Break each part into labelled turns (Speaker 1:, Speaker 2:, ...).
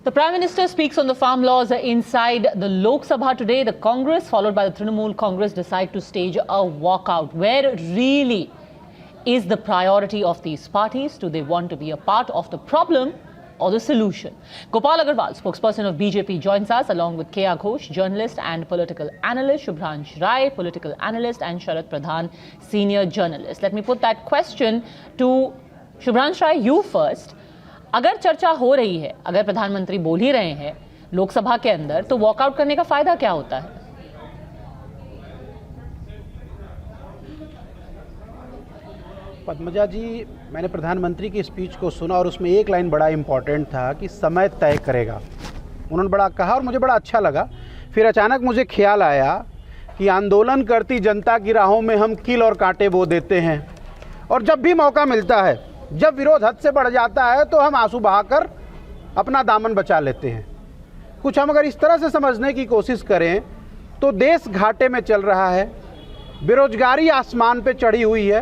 Speaker 1: The Prime Minister speaks on the farm laws inside the Lok Sabha today. The Congress, followed by the Trinamool Congress, decide to stage a walkout. Where really is the priority of these parties? Do they want to be a part of the problem or the solution? Gopal Agarwal, spokesperson of BJP, joins us along with K.R. Ghosh, journalist and political analyst, Shubhransh Rai, political analyst, and Sharad Pradhan, senior journalist. Let me put that question to Shubhransh Rai, you first. अगर चर्चा हो रही है, अगर प्रधानमंत्री बोल ही रहे हैं लोकसभा के अंदर, तो वॉकआउट करने का फायदा क्या होता है?
Speaker 2: पद्मजा जी, मैंने प्रधानमंत्री की स्पीच को सुना और उसमें एक लाइन बड़ा इंपॉर्टेंट था कि समय तय करेगा। उन्होंने बड़ा कहा और मुझे बड़ा अच्छा लगा। फिर अचानक मुझे ख्याल आया कि आंदोलन करती जनता की राहों में हम कील और कांटे बो देते हैं, और जब भी मौका मिलता है, जब विरोध हद से बढ़ जाता है, तो हम आंसू बहाकर अपना दामन बचा लेते हैं। कुछ हम अगर इस तरह से समझने की कोशिश करें तो देश घाटे में चल रहा है, बेरोजगारी आसमान पे चढ़ी हुई है।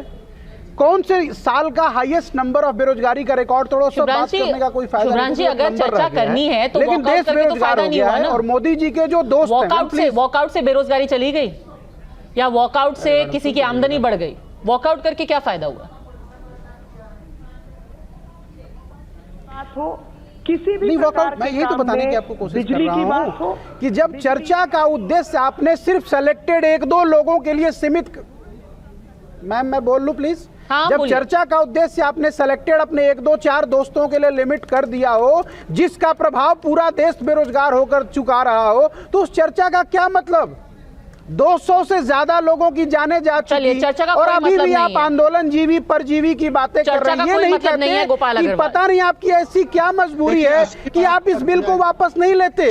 Speaker 2: कौन से साल का हाईएस्ट नंबर ऑफ बेरोजगारी का रिकॉर्ड तोड़ो, सब बात करने का कोई फायदा नहीं।
Speaker 1: जी, अगर चर्चा करनी है तो
Speaker 2: लेकिन देश बेरोजगार हो गया है और मोदी जी के जो दोस्त हैं,
Speaker 1: वॉकआउट से बेरोजगारी चली गई या वॉकआउट से किसी की आमदनी बढ़ गई? वॉकआउट करके क्या फायदा हुआ?
Speaker 3: हो किसी भी
Speaker 2: वॉकआउट, मैं यही तो बताने की आपको कोशिश कर रहा हूं कि जब चर्चा का उद्देश्य आपने सिर्फ सेलेक्टेड एक दो लोगों के लिए सीमित, मैम मैं बोल लूं प्लीज?
Speaker 1: हाँ,
Speaker 2: जब चर्चा का उद्देश्य आपने सेलेक्टेड अपने एक दो चार दोस्तों के लिए लिमिट कर दिया हो, जिसका प्रभाव पूरा देश बेरोजगार होकर चुका रहा हो, तो उस चर्चा का क्या मतलब? 200 से ज्यादा लोगों की जाने जा चुकी और अभी भी आप आंदोलन जीवी परजीवी की बातें कर रहे हैं। ये नहीं कहते कि पता नहीं आपकी ऐसी क्या मजबूरी है कि आप इस बिल को वापस नहीं लेते।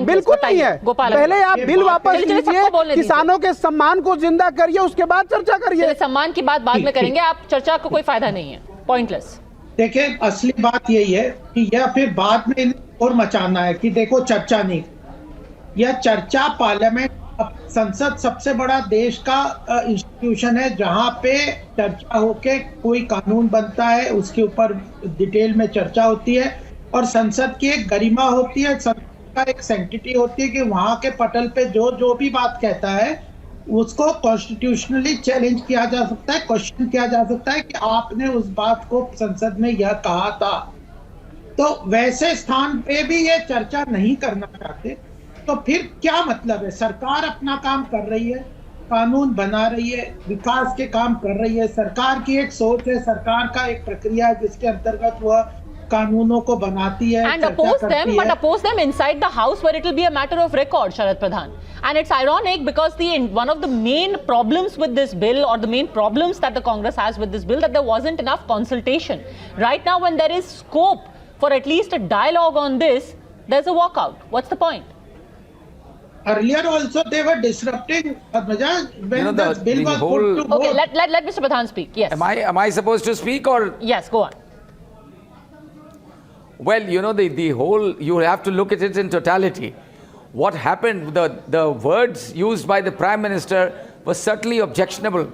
Speaker 2: बिल्कुल नहीं है। पहले आप बिल वापस लीजिए, किसानों के सम्मान को जिंदा करिए, उसके बाद चर्चा करिए।
Speaker 1: सम्मान की बात बाद में करेंगे, आप चर्चा को कोई फायदा नहीं है, पॉइंटलेस।
Speaker 4: देखिए, असली बात यही है कि यह फिर बाद में और मचाना है कि देखो चर्चा नहीं, यह चर्चा पार्लियामेंट, संसद सबसे बड़ा देश का इंस्टीट्यूशन है जहां पे चर्चा होके कोई कानून बनता है, उसके ऊपर डिटेल में चर्चा होती है और संसद की एक गरिमा होती है, संसद का एक सैंक्टिटी होती है कि वहां के पटल पे जो भी बात कहता है उसको कॉन्स्टिट्यूशनली चैलेंज किया जा सकता है, क्वेश्चन किया जा सकता है कि आपने उस बात को संसद में यह कहा था। तो वैसे स्थान पे भी ये चर्चा नहीं करना चाहते, तो फिर क्या मतलब है? सरकार अपना काम कर रही है, कानून बना रही है, विकास के काम कर रही है, सरकार की एक सोच है, सरकार का एक प्रक्रिया है जिसके अंतर्गत वह कानूनों को बनाती है,
Speaker 1: and oppose them inside the house where it will be a matter of record, Sharad Pradhan. And it's ironic because one of the main problems with this bill, or the main problems that the Congress has with this bill, that there wasn't enough consultation. Right now, when there is scope for at least a dialogue on this, there's a walkout. What's the point?
Speaker 4: Earlier also they were disrupting, Padmaja, when the bill was put to vote.
Speaker 1: Okay, let Mr. Pradhan speak. Yes.
Speaker 5: Am I supposed to speak or?
Speaker 1: Yes, go on.
Speaker 5: Well, the whole, you have to look at it in totality. What happened, the words used by the Prime Minister was certainly objectionable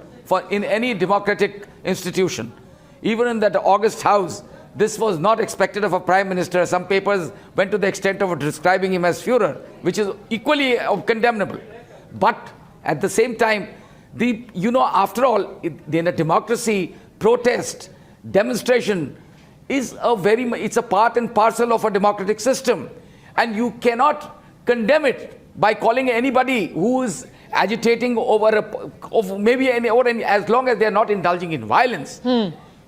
Speaker 5: in any democratic institution. Even in that August House, this was not expected of a Prime Minister. Some papers went to the extent of describing him as Führer, which is equally condemnable. But at the same time, after all, in a democracy, protest, demonstration is it's a part and parcel of a democratic system. And you cannot condemn it by calling anybody who is agitating as long as they are not indulging in violence.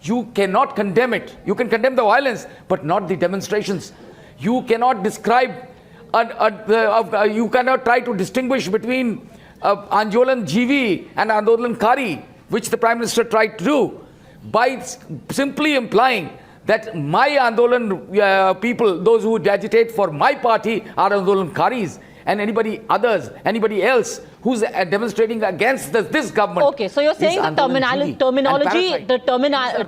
Speaker 5: You cannot condemn it. You can condemn the violence, but not the demonstrations. You cannot describe, you cannot try to distinguish between Andolan GV and Andolan Kari, which the Prime Minister tried to do, by simply implying that my Andolan people, those who agitate for my party, are Andolan Karis, and anybody else who's demonstrating against this government.
Speaker 1: Okay, so you're saying the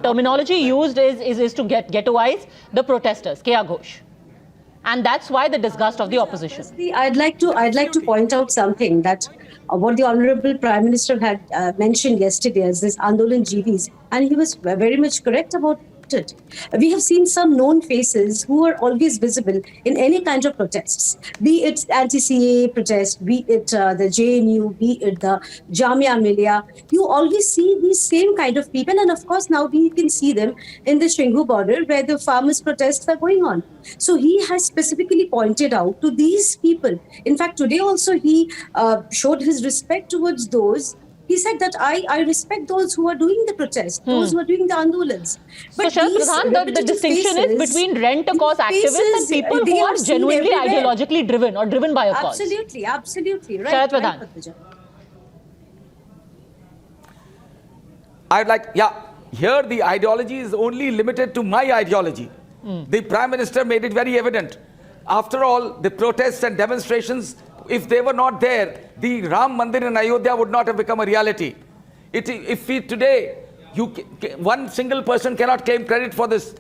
Speaker 1: terminology used is to ghettoize the protesters, K.R. Ghosh. And that's why the disgust of the opposition.
Speaker 6: I'd like to point out something, that what the Honorable Prime Minister had mentioned yesterday as this Andolan GVs, and he was very much correct about elected. We have seen some known faces who are always visible in any kind of protests, be it anti-CAA protest, be it the JNU, be it the Jamia Millia. You always see these same kind of people, and of course now we can see them in the Shringu border where the farmers' protests are going on. So he has specifically pointed out to these people. In fact, today also he showed his respect towards those. He said that I respect those who are doing the protest, those who are doing the andolans.
Speaker 1: So Sharad Pradhan, the distinction is between rent-a-cause activists and people who are genuinely ideologically driven or driven by a cause.
Speaker 6: Absolutely, absolutely. Right,
Speaker 1: Sharad Pradhan.
Speaker 6: right, Padmaja.
Speaker 5: I'd like, here the ideology is only limited to my ideology. The Prime Minister made it very evident. After all, the protests and demonstrations, if they were not there, the Ram Mandir in Ayodhya would not have become a reality. If we today, one single person cannot claim credit for this.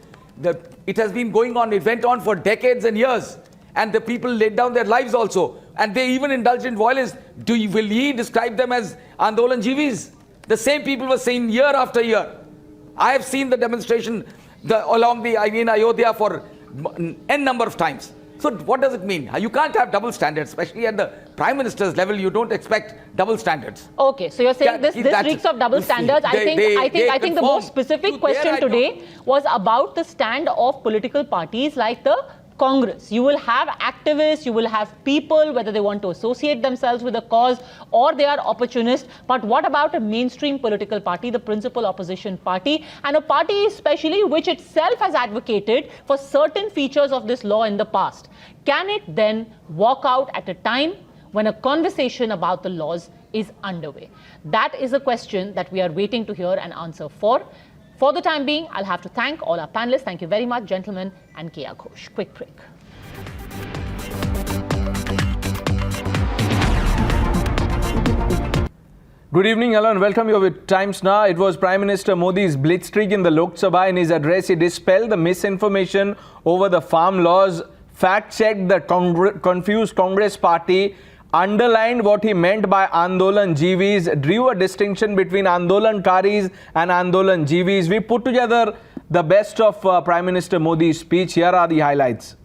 Speaker 5: It has been going on, it went on for decades and years. And the people laid down their lives also. And they even indulged in violence. Will he describe them as Andolan Jivis? The same people were seen year after year. I have seen the demonstration along in Ayodhya for n number of times. So what does it mean? You can't have double standards, especially at the Prime Minister's level. You don't expect double standards.
Speaker 1: Okay, so you're saying this reeks of double standards. I think the most specific question today was about the stand of political parties like the Congress. You will have activists, you will have people, whether they want to associate themselves with a cause or they are opportunists. But what about a mainstream political party, the principal opposition party, and a party especially which itself has advocated for certain features of this law in the past? Can it then walk out at a time when a conversation about the laws is underway? That is a question that we are waiting to hear an answer for. For the time being, I'll have to thank all our panelists. Thank you very much, gentlemen, and Kiya Ghosh. Quick break.
Speaker 7: Good evening, hello and welcome. You're with Times Now. It was Prime Minister Modi's blitzkrieg in the Lok Sabha. In his address, he dispelled the misinformation over the farm laws, fact-checked the confused Congress party, underlined what he meant by Andolan Jivis, drew a distinction between Andolankaris and Andolan Jivis. We put together the best of Prime Minister Modi's speech. Here are the highlights.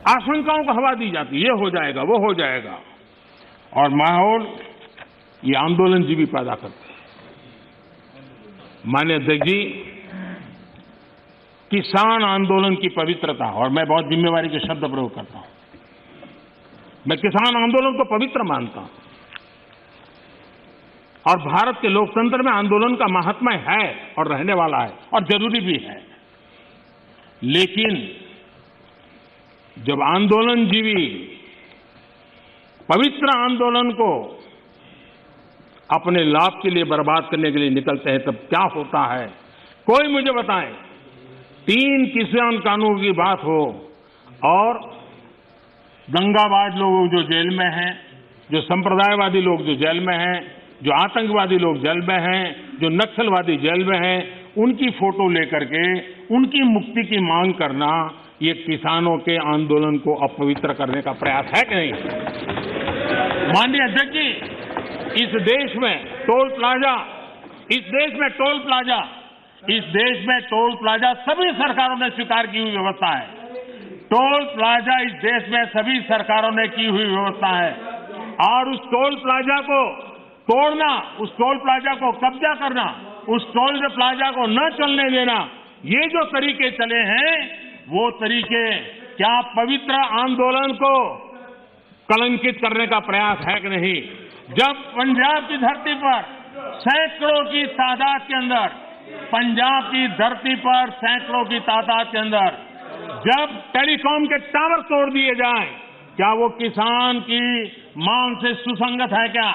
Speaker 8: आशंकाओं को हवा दी जाती है, ये हो जाएगा, वो हो जाएगा, और माहौल ये आंदोलन जीवी पैदा करते हैं। माननीय अध्यक्ष जी, किसान आंदोलन की पवित्रता, और मैं बहुत जिम्मेवारी के शब्द प्रयोग करता हूं, मैं किसान आंदोलन को पवित्र मानता हूं और भारत के लोकतंत्र में आंदोलन का महात्म्य है और रहने वाला है और जरूरी भी है। लेकिन जब आंदोलन जीवी पवित्र आंदोलन को अपने लाभ के लिए बर्बाद करने के लिए निकलते हैं, तब क्या होता है? कोई मुझे बताएं। 3 किसान कानून की बात हो और दंगाबाज लोग जो जेल में हैं, जो संप्रदायवादी लोग जो जेल में हैं, जो आतंकवादी लोग जेल में हैं, जो नक्सलवादी जेल में हैं, उनकी फोटो लेकर के उनकी मुक्ति की मांग करना, ये किसानों के आंदोलन को अपवित्र करने का प्रयास है कि नहीं? माननीय अध्यक्ष जी, इस देश में टोल प्लाजा, सभी सरकारों ने स्वीकार की हुई व्यवस्था है। टोल प्लाजा इस देश में सभी सरकारों ने की हुई व्यवस्था है, और उस टोल प्लाजा को तोड़ना, उस टोल प्लाजा को कब्जा करना, उस टोल प्लाजा को न चलने देना, ये जो तरीके चले हैं, वो तरीके क्या पवित्र आंदोलन को कलंकित करने का प्रयास है कि नहीं? जब पंजाब की धरती पर सैकड़ों की तादाद के अंदर, पंजाब की धरती पर सैकड़ों की तादाद के अंदर जब टेलीकॉम के टावर तोड़ दिए जाएं, क्या वो किसान की मांग से सुसंगत है? क्या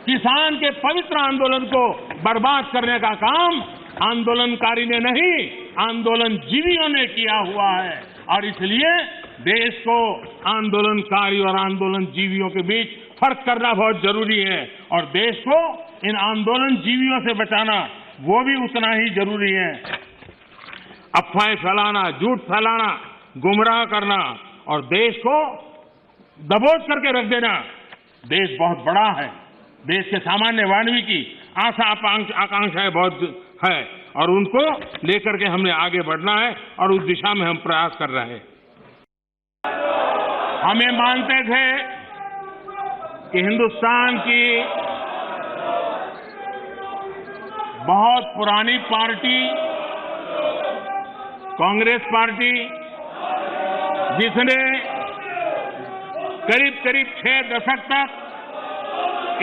Speaker 8: किसान के पवित्र आंदोलन को बर्बाद करने का काम आंदोलनकारी ने नहीं, आंदोलन जीवियों ने किया हुआ है। और इसलिए देश को आंदोलनकारी और आंदोलन जीवियों के बीच फर्क करना बहुत जरूरी है, और देश को इन आंदोलन जीवियों से बचाना वो भी उतना ही जरूरी है। अफवाहें फैलाना, झूठ फैलाना, गुमराह करना और देश को दबोच करके रख देना, देश बहुत बड़ा है, देश के सामान्य मानवी की आशा आकांक्षाएं बहुत है और उनको लेकर के हमने आगे बढ़ना है और उस दिशा में हम प्रयास कर रहे हैं। हमें मानते थे कि हिंदुस्तान की बहुत पुरानी पार्टी कांग्रेस पार्टी, जिसने करीब करीब 6 दशक तक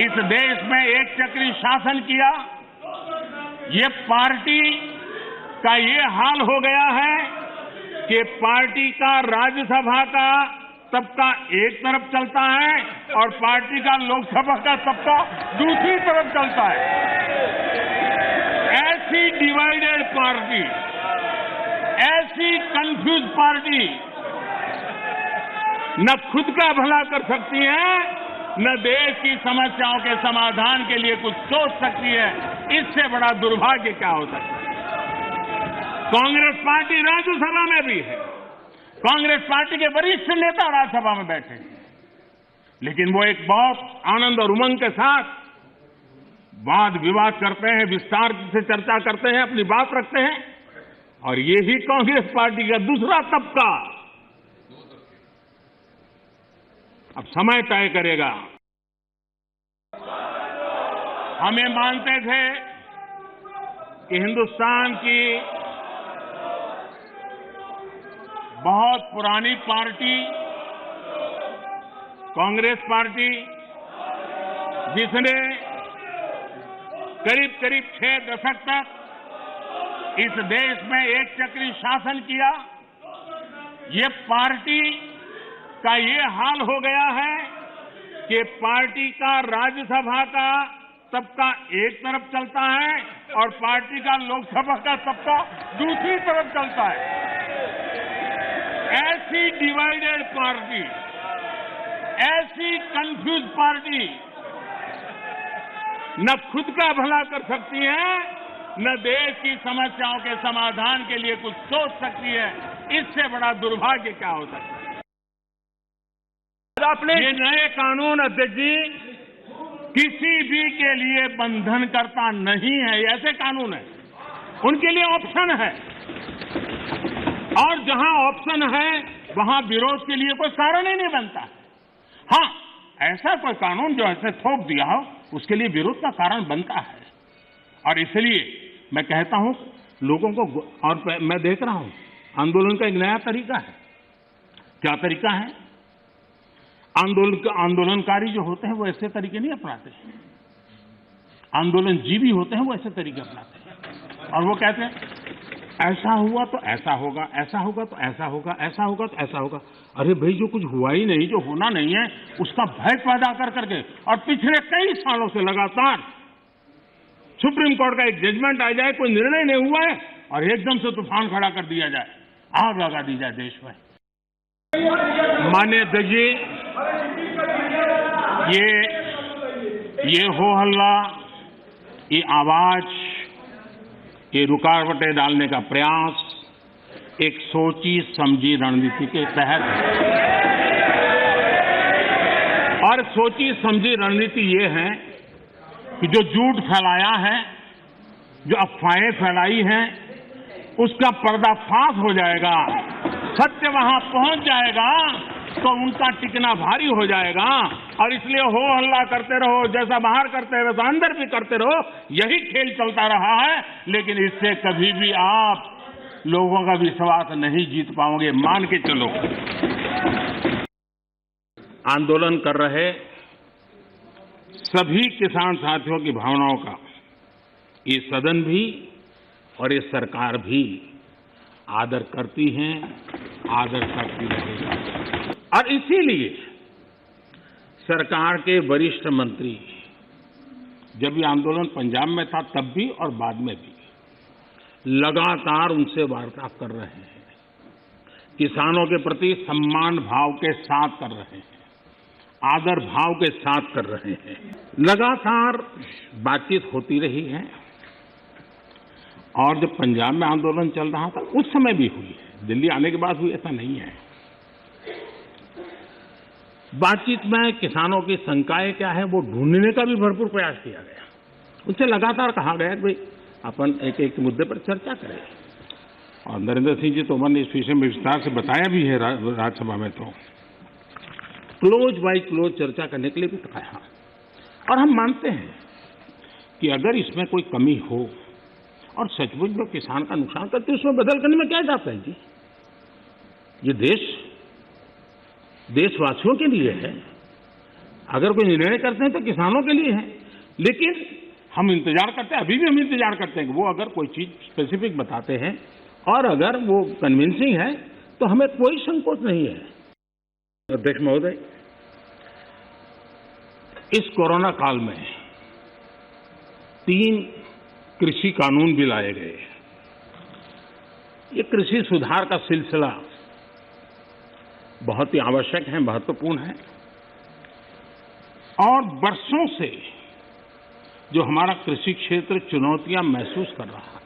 Speaker 8: इस देश में एक चक्री शासन किया, ये पार्टी का ये हाल हो गया है कि पार्टी का राज्यसभा का तबका एक तरफ चलता है और पार्टी का लोकसभा का तबका दूसरी तरफ चलता है। ऐसी डिवाइडेड पार्टी, ऐसी कंफ्यूज पार्टी न खुद का भला कर सकती है, न देश की समस्याओं के समाधान के लिए कुछ सोच सकती है। इससे बड़ा दुर्भाग्य क्या हो सकता है। कांग्रेस पार्टी राज्यसभा में भी है, कांग्रेस पार्टी के वरिष्ठ नेता राज्यसभा में बैठे हैं, लेकिन वो एक बहुत आनंद और उमंग के साथ वाद विवाद करते हैं, विस्तार से चर्चा करते हैं, अपनी बात रखते हैं। और यही कांग्रेस पार्टी का दूसरा तबका अब समय तय करेगा। हमें मानते थे कि हिंदुस्तान की बहुत पुरानी पार्टी कांग्रेस पार्टी, जिसने करीब करीब 6 दशक तक इस देश में एक चक्री शासन किया, ये पार्टी का ये हाल हो गया है कि पार्टी का राज्यसभा का तबका एक तरफ चलता है और पार्टी का लोकसभा का तबका दूसरी तरफ चलता है। ऐसी डिवाइडेड पार्टी, ऐसी कंफ्यूज पार्टी न खुद का भला कर सकती है, न देश की समस्याओं के समाधान के लिए कुछ सोच सकती है। इससे बड़ा दुर्भाग्य क्या हो सकता है। ये नए कानून अध्यक्ष जी किसी भी के लिए बंधन करता नहीं है, ऐसे कानून है, उनके लिए ऑप्शन है और जहां ऑप्शन है वहां विरोध के लिए कोई कारण ही नहीं बनता। हां, ऐसा कोई कानून जो ऐसे थोप दिया हो उसके लिए विरोध का कारण बनता है। और इसलिए मैं कहता हूं लोगों को, और मैं देख रहा हूं आंदोलन का एक नया तरीका है। क्या तरीका है? आंदोलनकारी जो होते हैं वो ऐसे तरीके नहीं अपनाते, आंदोलनजीवी होते हैं वो ऐसे तरीके अपनाते हैं और वो कहते हैं ऐसा हुआ तो ऐसा होगा, ऐसा होगा तो ऐसा होगा, ऐसा होगा तो ऐसा होगा। अरे भाई, जो कुछ हुआ ही नहीं, जो होना नहीं है, उसका भय पैदा कर करके और पिछले कई सालों से लगातार सुप्रीम कोर्ट का एक जजमेंट आ जाए, कोई निर्णय नहीं हुआ है और एकदम से तूफान खड़ा कर दिया जाए, आग लगा दी जाए देश में। माननीय अध्यक्ष जी, ये हो हल्ला, ये आवाज, ये रुकावटें डालने का प्रयास एक सोची समझी रणनीति के तहत है। और सोची समझी रणनीति ये है कि जो झूठ फैलाया है, जो अफवाहें फैलाई हैं, उसका पर्दाफाश हो जाएगा, सत्य वहां पहुंच जाएगा तो उनका टिकना भारी हो जाएगा। और इसलिए हो हल्ला करते रहो, जैसा बाहर करते हैं वैसा अंदर भी करते रहो, यही खेल चलता रहा है। लेकिन इससे कभी भी आप लोगों का विश्वास नहीं जीत पाओगे, मान के चलो। आंदोलन कर रहे सभी किसान साथियों की भावनाओं का ये सदन भी और ये सरकार भी आदर करती हैं, आदर करती रहेगी। और इसीलिए सरकार के वरिष्ठ मंत्री, जब ये आंदोलन पंजाब में था तब भी और बाद में भी, लगातार उनसे वार्ता कर रहे हैं, किसानों के प्रति सम्मान भाव के साथ कर रहे हैं, आदर भाव के साथ कर रहे हैं। लगातार बातचीत होती रही है और जब पंजाब में आंदोलन चल रहा था उस समय भी हुई है, दिल्ली आने के बाद हुई ऐसा नहीं है। बातचीत में किसानों की शंकाएं क्या है वो ढूंढने का भी भरपूर प्रयास किया गया। उनसे लगातार कहा गया कि भाई अपन एक एक मुद्दे पर चर्चा करें। और नरेंद्र सिंह जी तोमर ने इस विषय में विस्तार से बताया भी है राज्यसभा में, तो क्लोज बाय क्लोज चर्चा करने के लिए भी कहा। और हम मानते हैं कि अगर इसमें कोई कमी हो और सचमुच में किसान का नुकसान करते, उसमें बदल करने में क्या जाता है जी? ये देश देशवासियों के लिए है। अगर कोई निर्णय करते हैं तो किसानों के लिए है। लेकिन हम इंतजार करते हैं, अभी भी हम इंतजार करते हैं कि वो अगर कोई चीज स्पेसिफिक बताते हैं और अगर वो कन्विंसिंग है तो हमें कोई संकोच नहीं है। अध्यक्ष महोदय, इस कोरोना काल में 3 कृषि कानून भी लाए गए। ये कृषि सुधार का सिलसिला बहुत ही आवश्यक है, महत्वपूर्ण है। और वर्षों से जो हमारा कृषि क्षेत्र चुनौतियां महसूस कर रहा है,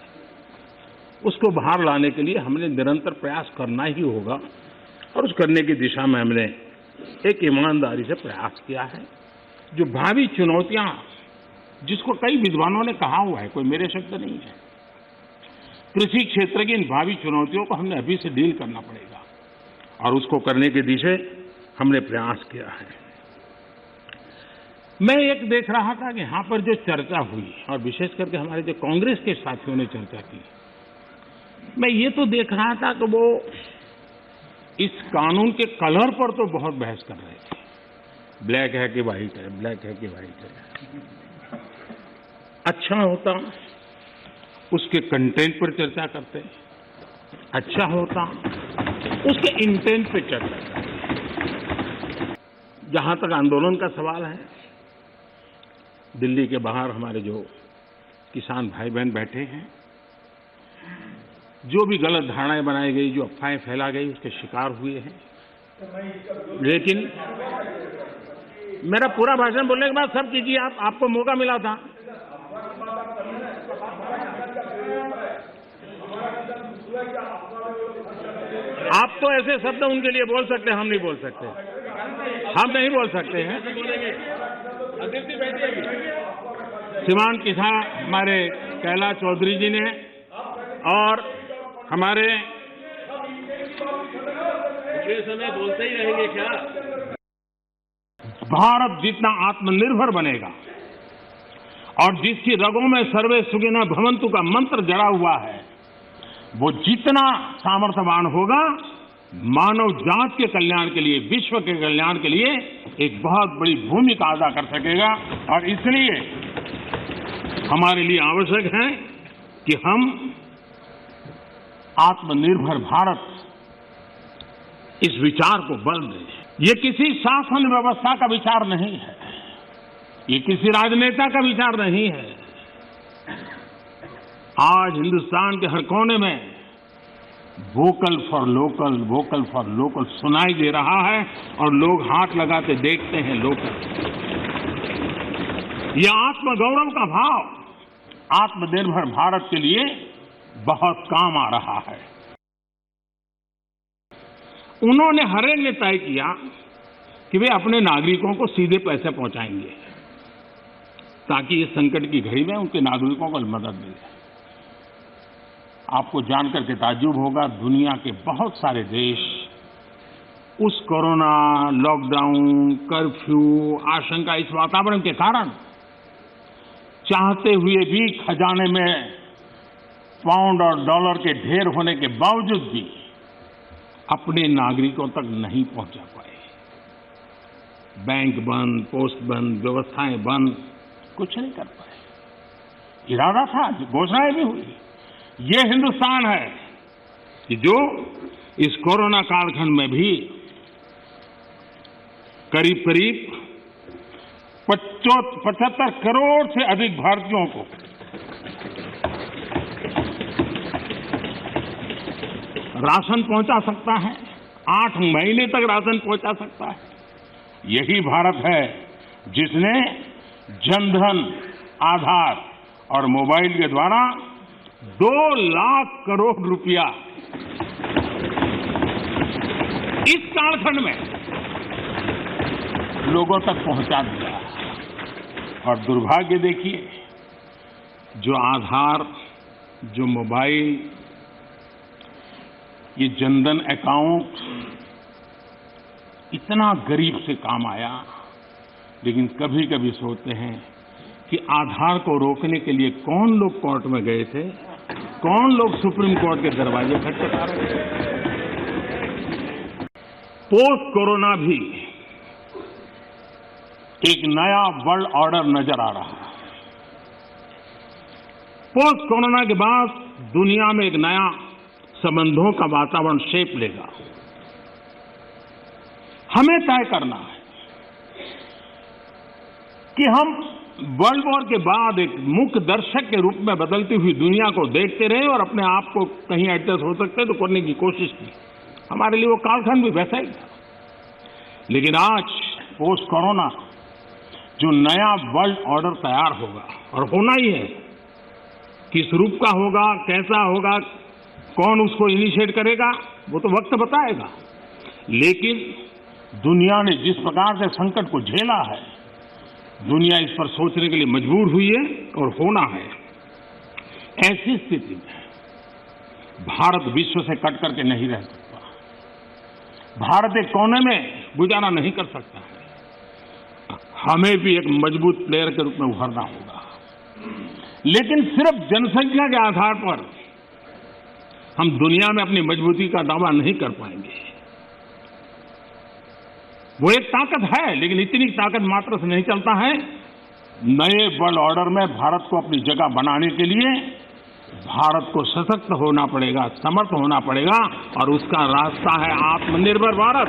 Speaker 8: उसको बाहर लाने के लिए हमने निरंतर प्रयास करना ही होगा। और उस करने की दिशा में हमने एक ईमानदारी से प्रयास किया है। जो भावी चुनौतियां, जिसको कई विद्वानों ने कहा हुआ है, कोई मेरे शब्द नहीं है, कृषि क्षेत्र की इन भावी चुनौतियों को हमने अभी से डील करना पड़ेगा और उसको करने की दिशा हमने प्रयास किया है। मैं एक देख रहा था कि यहां पर जो चर्चा हुई, और विशेष करके हमारे जो कांग्रेस के साथियों ने चर्चा की, मैं ये तो देख रहा था कि वो इस कानून के कलर पर तो बहुत बहस कर रहे थे। ब्लैक है कि व्हाइट है, ब्लैक है कि व्हाइट है। अच्छा होता उसके कंटेंट पर चर्चा करते, अच्छा होता उसके इंटेंट पे चर्चा करते। जहां तक आंदोलन का सवाल है, दिल्ली के बाहर हमारे जो किसान भाई बहन बैठे हैं, जो भी गलत धारणाएं बनाई गई, जो अफवाहें फैला गई, उसके शिकार हुए हैं। लेकिन मेरा पूरा भाषण बोलने के बाद सब कीजिए, आपको मौका मिला था। आप तो ऐसे शब्द उनके लिए बोल सकते हैं, हम नहीं बोल सकते, हम नहीं बोल सकते हैं। श्रीमान किसान हमारे कैलाश चौधरी जी ने और हमारे समय बोलते ही रहेंगे क्या? भारत जितना आत्मनिर्भर बनेगा और जिसकी रगों में सर्वे सुखिनः भवन्तु का मंत्र जड़ा हुआ है, वो जितना सामर्थ्यवान होगा, मानव जात के कल्याण के लिए, विश्व के कल्याण के लिए एक बहुत बड़ी भूमिका अदा कर सकेगा। और इसलिए हमारे लिए आवश्यक है कि हम आत्मनिर्भर भारत, इस विचार को बल दें। ये किसी शासन व्यवस्था का विचार नहीं है, ये किसी राजनेता का विचार नहीं है। आज हिंदुस्तान के हर कोने में वोकल फॉर लोकल सुनाई दे रहा है और लोग हाथ लगाते देखते हैं लोकल। यह आत्मगौरव का भाव आत्मनिर्भर भारत के लिए बहुत काम आ रहा है। उन्होंने हर एक ने तय किया कि वे अपने नागरिकों को सीधे पैसे पहुंचाएंगे ताकि इस संकट की घड़ी में उनके नागरिकों को मदद मिले। आपको जानकर के ताज्जुब होगा, दुनिया के बहुत सारे देश उस कोरोना, लॉकडाउन, कर्फ्यू, आशंका, इस वातावरण के कारण चाहते हुए भी खजाने में पाउंड और डॉलर के ढेर होने के बावजूद भी अपने नागरिकों तक नहीं पहुंचा पाए। बैंक बंद, पोस्ट बंद, व्यवस्थाएं बंद, कुछ नहीं कर पाए। इरादा था, घोषणाएं भी हुई। ये हिंदुस्तान है कि जो इस कोरोना कालखंड में भी करीब करीब 75 करोड़ से अधिक भारतीयों को राशन पहुंचा सकता है, 8 महीने तक राशन पहुंचा सकता है। यही भारत है जिसने जनधन, आधार और मोबाइल के द्वारा 2 लाख करोड़ रुपया इस कालखंड में लोगों तक पहुंचा दिया। और दुर्भाग्य देखिए, जो आधार जो मोबाइल, ये जनधन अकाउंट इतना गरीब से काम आया, लेकिन कभी कभी सोचते हैं कि आधार को रोकने के लिए कौन लोग कोर्ट में गए थे, कौन लोग सुप्रीम कोर्ट के दरवाजे खटखटा रहे थे। पोस्ट कोरोना भी एक नया वर्ल्ड ऑर्डर नजर आ रहा है। पोस्ट कोरोना के बाद दुनिया में एक नया संबंधों का वातावरण शेप लेगा। हमें तय करना है कि हम वर्ल्ड वॉर के बाद एक मुख्य दर्शक के रूप में बदलती हुई दुनिया को देखते रहे और अपने आप को कहीं एडजस्ट हो सकते तो करने की कोशिश की। हमारे लिए वो कालखंड भी वैसा ही था। लेकिन आज पोस्ट कोरोना जो नया वर्ल्ड ऑर्डर तैयार होगा, और होना ही है, किस रूप का होगा, कैसा होगा, कौन उसको इनिशिएट करेगा, वो तो वक्त बताएगा। लेकिन दुनिया ने जिस प्रकार से संकट को झेला है, दुनिया इस पर सोचने के लिए मजबूर हुई है और होना है। ऐसी स्थिति में भारत विश्व से कट करके नहीं रह सकता। भारत एक कोने में गुजारा नहीं कर सकता है। हमें भी एक मजबूत प्लेयर के रूप में उभरना होगा। लेकिन सिर्फ जनसंख्या के आधार पर हम दुनिया में अपनी मजबूती का दावा नहीं कर पाएंगे। वो एक ताकत है, लेकिन इतनी ताकत मात्र से नहीं चलता है। नए वर्ल्ड ऑर्डर में भारत को अपनी जगह बनाने के लिए भारत को सशक्त होना पड़ेगा, समर्थ होना पड़ेगा, और उसका रास्ता है आत्मनिर्भर भारत।